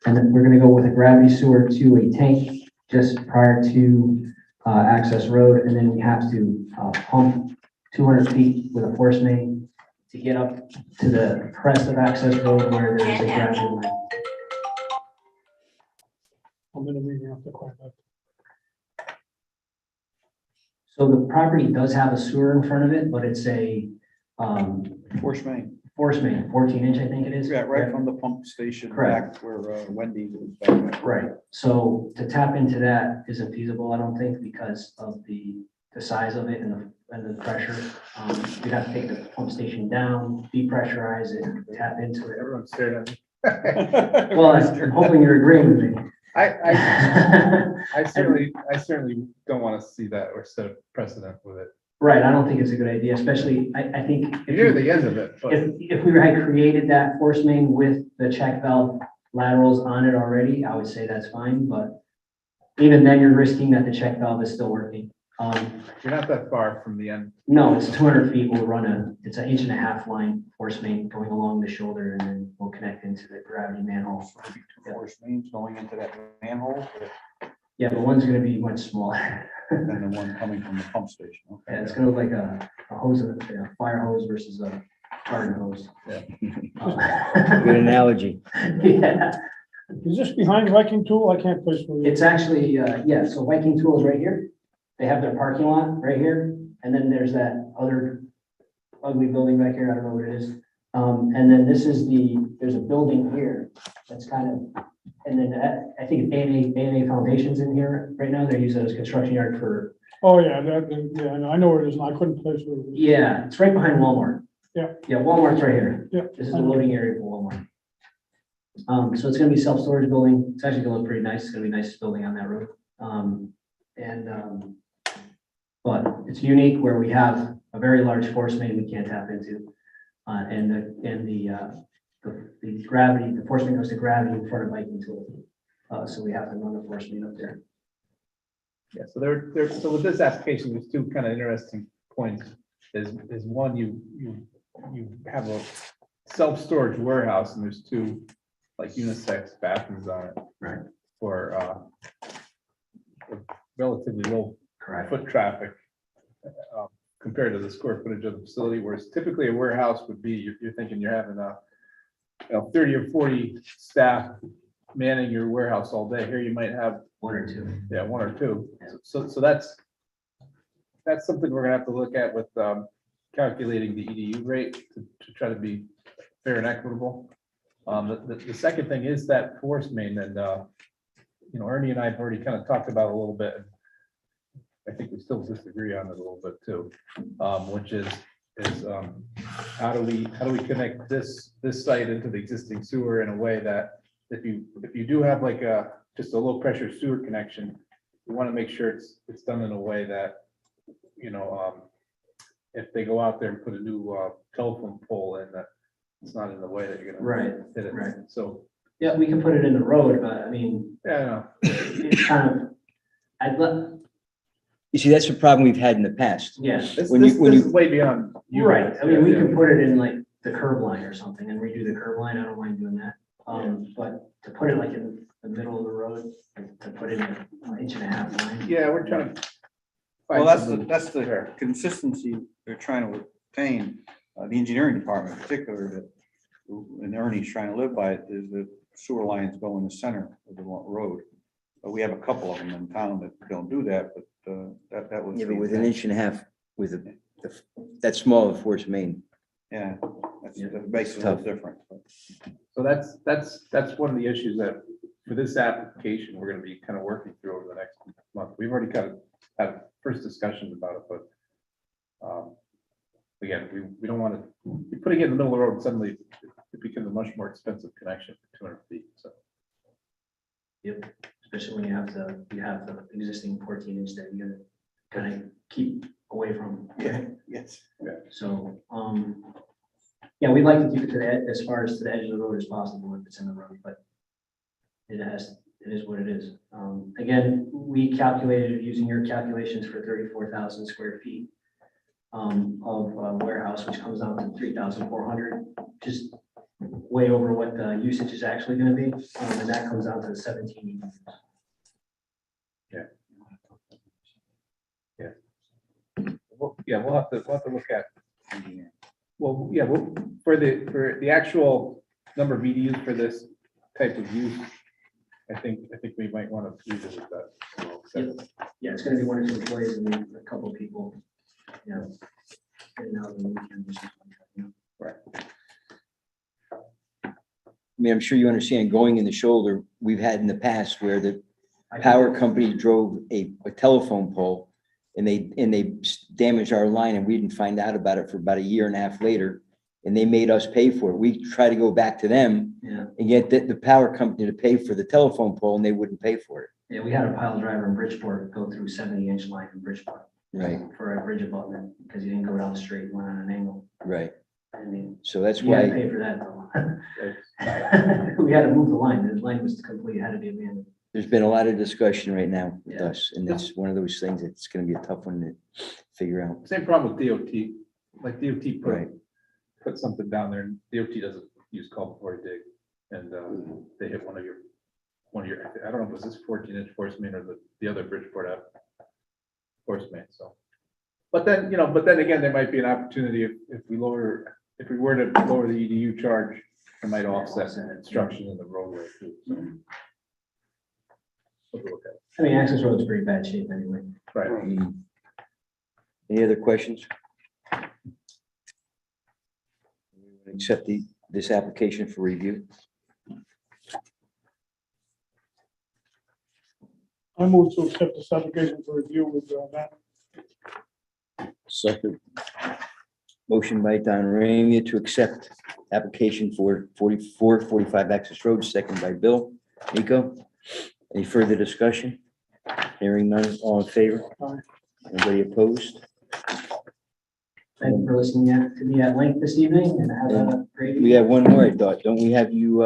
and then we're going to go with a gravity sewer to a tank just prior to Access Road, and then we have to pump 200 feet with a force main to get up to the crest of Access Road where there's a gravity line. I'm in a meeting after quite a. So the property does have a sewer in front of it, but it's a Force main. 14-inch, I think it is. Yeah, right from the pump station Correct. back where Wendy's is back there. Right, so to tap into that isn't feasible, I don't think, because of the size of it and the pressure. We'd have to take the pump station down, depressurize it, tap into it. Everyone stared at me. Well, I'm hoping you're agreeing with me. I certainly don't want to see that or set a precedent with it. Right, I don't think it's a good idea, especially, I think. You hear the end of it, but If we had created that force main with the check valve laterals on it already, I would say that's fine, but even then you're risking that the check valve is still working. you're not that far from the end. No, it's 200 feet. We'll run it's an 1.5-inch line force main going along the shoulder, and then we'll connect into the gravity manhole. Force mains going into that manhole Yeah, but one's gonna be much smaller. and the one coming from the pump station. Okay. Yeah, it's gonna look like a hose, a fire hose versus a garden hose. Good analogy. Yeah, Is this behind Viking Tool? I can't place where. it's actually, yeah, so Viking Tools right here. They have their parking lot right here, and then there's that other ugly building back here, I don't know what it is. And then this is there's a building here that's kind of And then I think A&A Foundation's in here right now. They're using it as a construction yard for, Oh, yeah, yeah, I know where it is, and I couldn't place where it is. yeah, it's right behind Walmart. Yeah. Yeah, Walmart's right here. Yeah. This is the loading area for Walmart. So it's gonna be self-storage building. It's actually gonna look pretty nice. It's gonna be the nicest building on that road. But it's unique where we have a very large force main we can't tap into. And the gravity, the force main goes to gravity in front of Viking Tool. So we have to run the force main up there. Yeah, so with this application, there's two kind of interesting points. Is one, you have a self-storage warehouse and there's two like unisex bathrooms on it. Right. For relatively low Correct. foot traffic compared to the square footage of the facility, whereas typically a warehouse would be, you're thinking you're having 30 or 40 staff manning your warehouse all day. Here you might have One or two. yeah, one or two. So that's something we're gonna have to look at with calculating the EDU rate to try to be fair and equitable. The second thing is that force main, and Ernie and I have already kind of talked about it a little bit. I think we still disagree on it a little bit too, which is how do we connect this site into the existing sewer in a way that if you do have like just a low pressure sewer connection, you want to make sure it's done in a way that, if they go out there and put a new telephone pole in, that it's not in the way that you're gonna Right, hit it. right. So, Yeah, we can put it in the road, but I mean, yeah, it's kind of, You see, that's the problem we've had in the past. yeah. this When you- is way beyond. you Right, guys. I mean, we Yeah. can put it in like the curb line or something and redo the curb line, I don't mind doing that. But to put it like in the middle of the road, like, to put in an inch and a half line. Yeah, we're trying to. Well, find that's something the fair. consistency they're trying to obtain, the engineering department in particular, that, and Ernie's trying to live by it, is that sewer lines go in the center of the road. But we have a couple of them in town that don't do that, but that was. Yeah, the but with an intent. inch and a half, with that small of force main. Yeah, that makes it a Tough. little different. So that's one of the issues that for this application, we're gonna be kind of working through over the next month. We've already kind of had first discussions about it, but again, we don't want to, be putting it in the middle of the road, suddenly it becomes a much more expensive connection for 200 feet, so. Yep, especially when you have the existing 14-inch that you gotta kind of keep away from. Yeah, yes. So, yeah, we'd like to keep it to the, as far as to the edge of the road as possible if it's in the road, but it is what it is. Again, we calculated it using your calculations for 34,000 square feet of warehouse, which comes out to 3,400, just way over what the usage is actually gonna be, and that comes out to 17 units. We'll have to look at. Well, yeah, for the actual number of EDUs for this type of use, I think we might want to revisit that. Yeah, it's gonna be one or two employees and a couple of people, you know. getting out on the weekend or something like that, you know. Right. I mean, I'm sure you understand, going in the shoulder, we've had in the past where the power company drove a telephone pole and they damaged our line and we didn't find out about it for about a year and a half later. And they made us pay for it. We tried to go back to them Yeah, and get the power company to pay for the telephone pole and they wouldn't pay for it. yeah, we had a pile driver in Bridgeport go through 70-inch line in Bridgeport. Right, For a bridge abutment, because he didn't go down straight, went on an angle. right. I mean, So that's we had to why, pay for that though. We had to move the line, the line was complete, had to be abandoned. there's been a lot of discussion right now with Yeah. us, and it's one of those things that's gonna be a tough one to figure out. Same problem with DOT, like DOT Right. put something down there and DOT doesn't use culvert dig. And they hit one of your, I don't know if it was this 14-inch force main or the other Bridgeport Ave force main, so. But then, again, there might be an opportunity if we were to lower the EDU charge, it might offset some construction in the roadway too, so. We'll look at it. I mean, access road's pretty bad shape anyway. Right. Any other questions? Accept this application for review. I move to accept this application for review with Matt. Second, Motion by Don Ramia to accept application for 45 Access Road, second by Bill. Nico, any further discussion? Hearing none, all in favor? Aye. Anybody opposed? Thank you for listening to me at length this evening and have a great evening. We have one more, I thought. Don't we have you,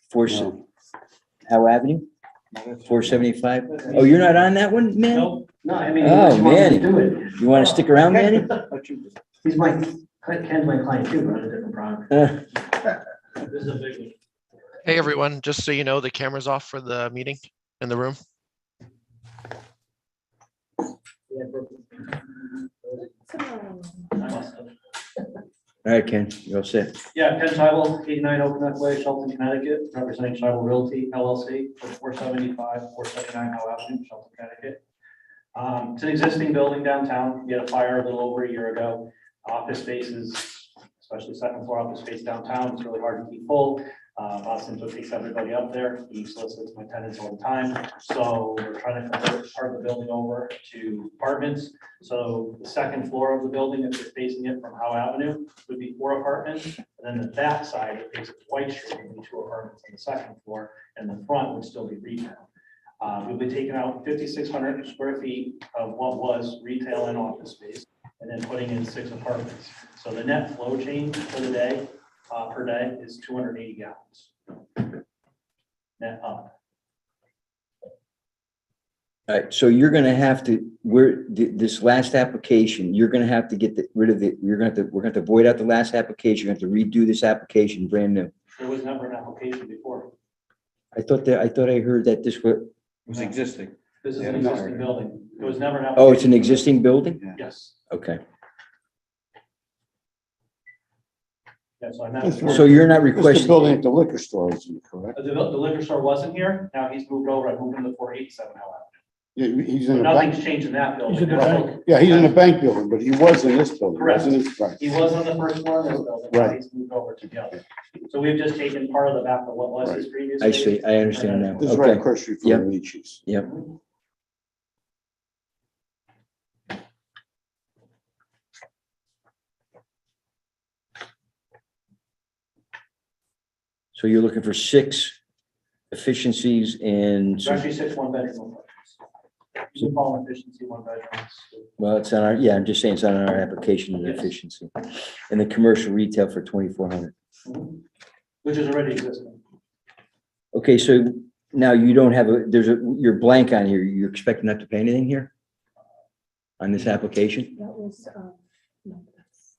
for No. Howe Avenue, 475? Oh, you're not on that one, man? No, I mean. Oh, he just wanted Manny. to Do it. You want to stick around, Manny? He's Ken's my client too, but on a different product. This is a big one. Hey, everyone, just so you know, the camera's off for the meeting in the room. Yeah, perfect. All right, Ken, you're all set. Yeah, Ken Scheibel, 89 Oaknut Way, Shelton, Connecticut, representing Scheibel Realty LLC for 479 Howe Avenue, Shelton, Connecticut. It's an existing building downtown. We had a fire a little over a year ago. Office spaces, especially second floor office space downtown, it's really hard to keep full. Austin takes everybody up there. He solicits my tenants all the time. So we're trying to convert part of the building over to apartments. So the second floor of the building, if you're facing it from Howe Avenue, would be 4 apartments. And then the back side, it faces White Street, would be 2 apartments on the second floor, and the front would still be retail. We'll be taking out 5,600 square feet of what was retail and office space, and then putting in 6 apartments. So the net flow change for the day, per day, is 280 gallons. Net up. All right, so you're gonna have to, this last application, you're gonna have to get rid of it. We're gonna have to void out the last application. You're gonna have to redo this application brand new. There was never an application before. I thought I heard that this was, Was existing. This is Yeah, an no. existing building. It was never an. oh, it's an application. existing building? Yes. Okay, Yeah, so I met. so you're not it's the requesting, building at the liquor store, isn't it, correct? The liquor store wasn't here. Now he's moved over. I moved into 487 Howe Yeah, he's Avenue. in the bank, Nothing's changed in that building. He's in the We're bank. still- yeah, he's in the bank building, but he was in this building, wasn't he? Right. He was on the first floor of this building. Now Right. He's moved over to the other. So we've just taken part of the back of what was his previous. I see, space. I understand now. This is right Okay, across the street from Yep. Amici's. yep. So you're looking for 6 efficiencies and, There's actually 6 one-bedroom apartments. You can call them efficiency one bedrooms. well, it's on our, yeah, I'm just saying it's on our application of efficiency. And the commercial retail for 2,400. Which is already existing. Okay, so now you don't have you're blank on here. You're expecting not to pay anything here? On this application? That was, no, that's.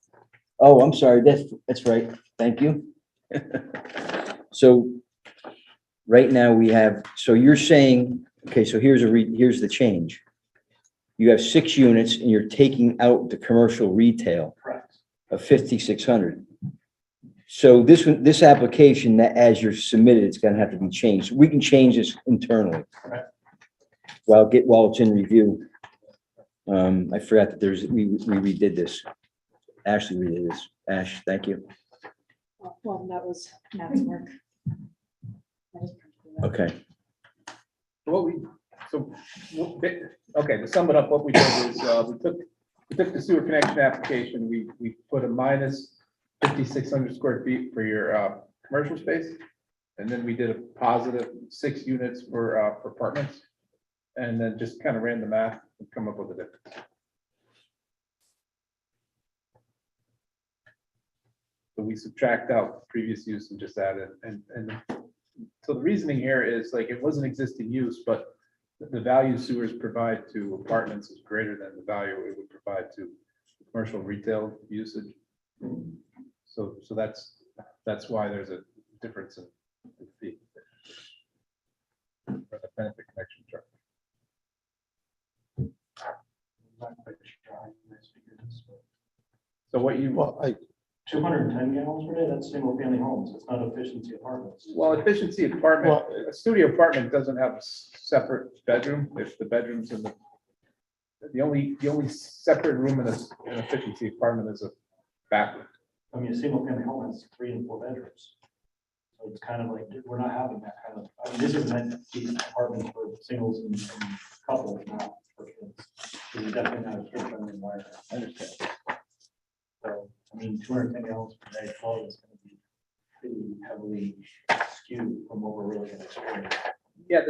Oh, I'm sorry. That's right. Thank you. So right now we have, so you're saying, okay, so here's the change. You have 6 units and you're taking out the commercial retail Correct. of 5,600. So this application that as you're submitted, it's gonna have to be changed. We can change this internally. Correct. While it's in review. I forgot that we redid this. Ashley redid this. Ash, thank you. Well, that was Matt's work. I just printed it out. Okay, Okay, to sum it up, what we did is, we took the sewer connection application, we put a minus 5,600 square feet for your, commercial space. And then we did a positive 6 units for apartments. And then just kind of ran the math and come up with a difference. So we subtract out previous use and just add it, and so the reasoning here is like, it was an existing use, but the value sewers provide to apartments is greater than the value it would provide to commercial retail usage. So that's why there's a difference in the fee. For the benefit connection charge. So what you, Well, 210 gallons per day, that's single family homes. It's not efficiency apartments. well, efficiency apartment, a studio apartment doesn't have a separate bedroom if the bedroom's in the only separate room in an efficiency apartment is a bathroom. I mean, a single family home has 3 and 4 bedrooms. So it's kind of like, we're not having that kind of, I mean, this is meant to be apartments for singles and couples, not for kids. So it's definitely not a kid-friendly environment. I understand. So, I mean, 210 gallons per day flow is gonna be pretty heavily skewed from what we're really gonna experience. Yeah,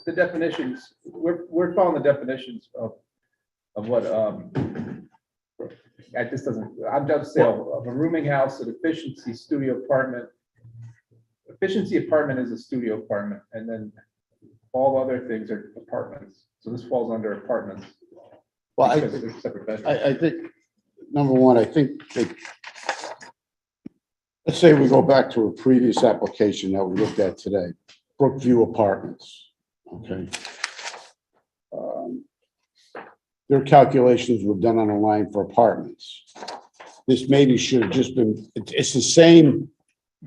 the definitions, we're following the definitions of what, I just doesn't, I'm just saying, of a rooming house, an efficiency studio apartment. Efficiency apartment is a studio apartment, and then all other things are apartments. So this falls under apartments. Well, because they're separate bedrooms. I think, number one, I think that, let's say we go back to a previous application that we looked at today, Brookview Apartments, okay? Their calculations were done on a line for apartments. This maybe should have just been, it's the same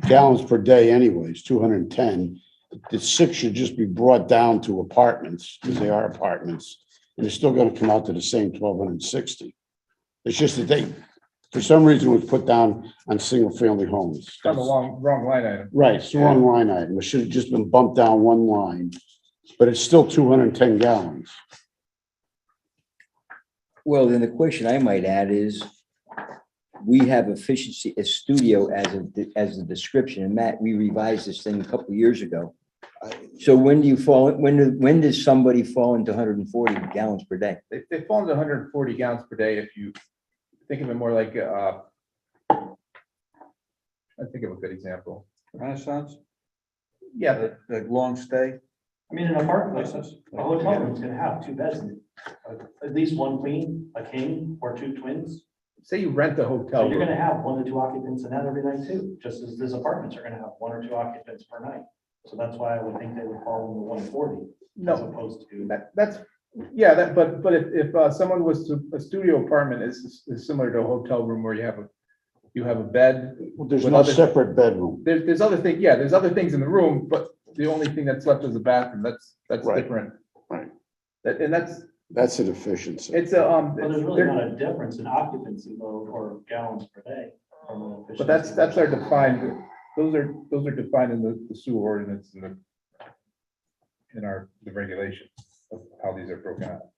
gallons per day anyways, 210. The 6 should just be brought down to apartments, because they are apartments, and it's still gonna come out to the same 1,260. It's just that they, for some reason, was put down on single-family homes. It's on the wrong line item. Right, it's the wrong line item. It should have just been bumped down one line, but it's still 210 gallons. Well, then the question I might add is, we have efficiency, a studio as a description, and Matt, we revised this thing a couple of years ago. So when do you fall, when does somebody fall into 140 gallons per day? They fall into 140 gallons per day if you think of it more like, I think of a good example. Renaissance, Yeah, the long stay. I mean, an apartment, Places. a hotel room's gonna have 2 beds in it. At least 1 queen, a king, or 2 twins. say you rent a So hotel you're room. gonna have 1 to 2 occupants in that every night too, just as these apartments are gonna have 1 or 2 occupants per night. So that's why I would think they would fall into 140 as No, opposed to. that's, yeah, but if someone was to, a studio apartment is similar to a hotel room where you have a bed. Well, there's with no other- separate bedroom. There's other things, yeah, there's other things in the room, but the only thing that's left is a bathroom. That's Right. different. Right. And That's an efficiency. it's a, Well, there's really not a difference in occupancy load or gallons per day. from an but that's efficiency our defined, those are defined in the sewer ordinance and the regulation of how these are broken out.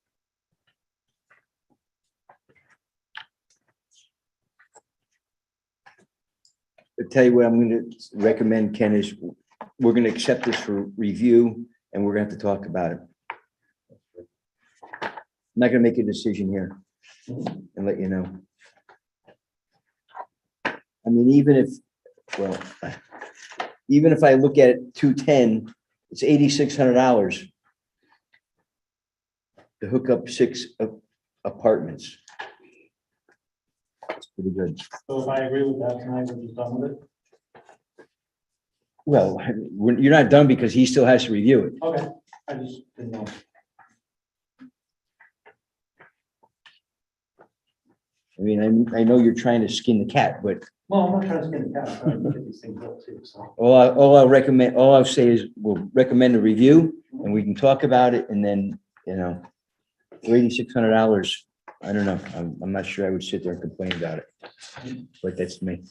I'll tell you what I'm gonna recommend, Ken, is we're gonna accept this for review, and we're gonna have to talk about it. I'm not gonna make a decision here and let you know. I mean, even if I look at 210, it's $8,600 to hook up 6 apartments. That's pretty good. So if I agree with that tonight, we're just done with it? Well, you're not done because he still has to review it. Okay, I just didn't know. I mean, I know you're trying to skin the cat, but Well, I'm not trying to skin the cat, I'm trying to get these things up too, so. all I'll say is we'll recommend a review and we can talk about it and then, for $8,600, I don't know. I'm not sure I would sit there and complain about it. But that's me.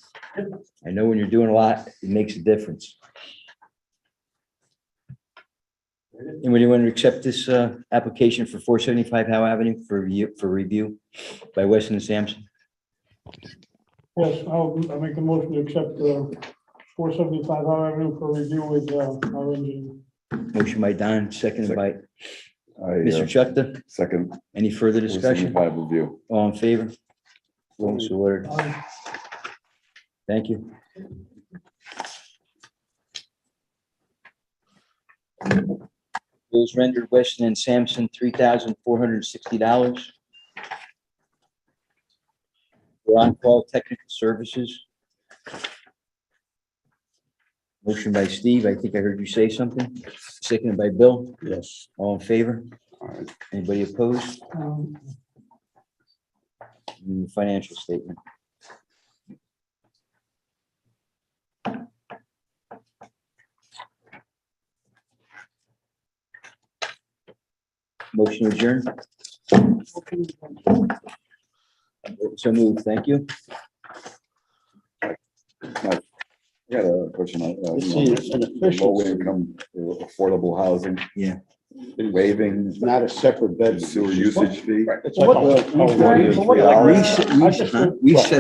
I know when you're doing a lot, it makes a difference. Anybody want to accept this application for 475 Howe Avenue for review by Weston and Sampson? Yes, I'll make a motion to accept 475 Howe Avenue for review with our engineer. Motion by Don, seconded by I, Mr. Chukta. second. Any further discussion? 475 review. All in favor? So ordered. Thank you. Bills rendered Weston and Sampson $3,460. For on-call technical services. Motion by Steve, I think I heard you say something. Seconded by Bill. Yes. All in favor? All right. Anybody opposed? And the financial statement. Motion adjourned. So moved, thank you. I got a question on, Let's see, it's an official. low income, affordable housing. Yeah. Waiving It's not a separate bed. sewer usage fee. It's like a- What- a- what- a- what- We set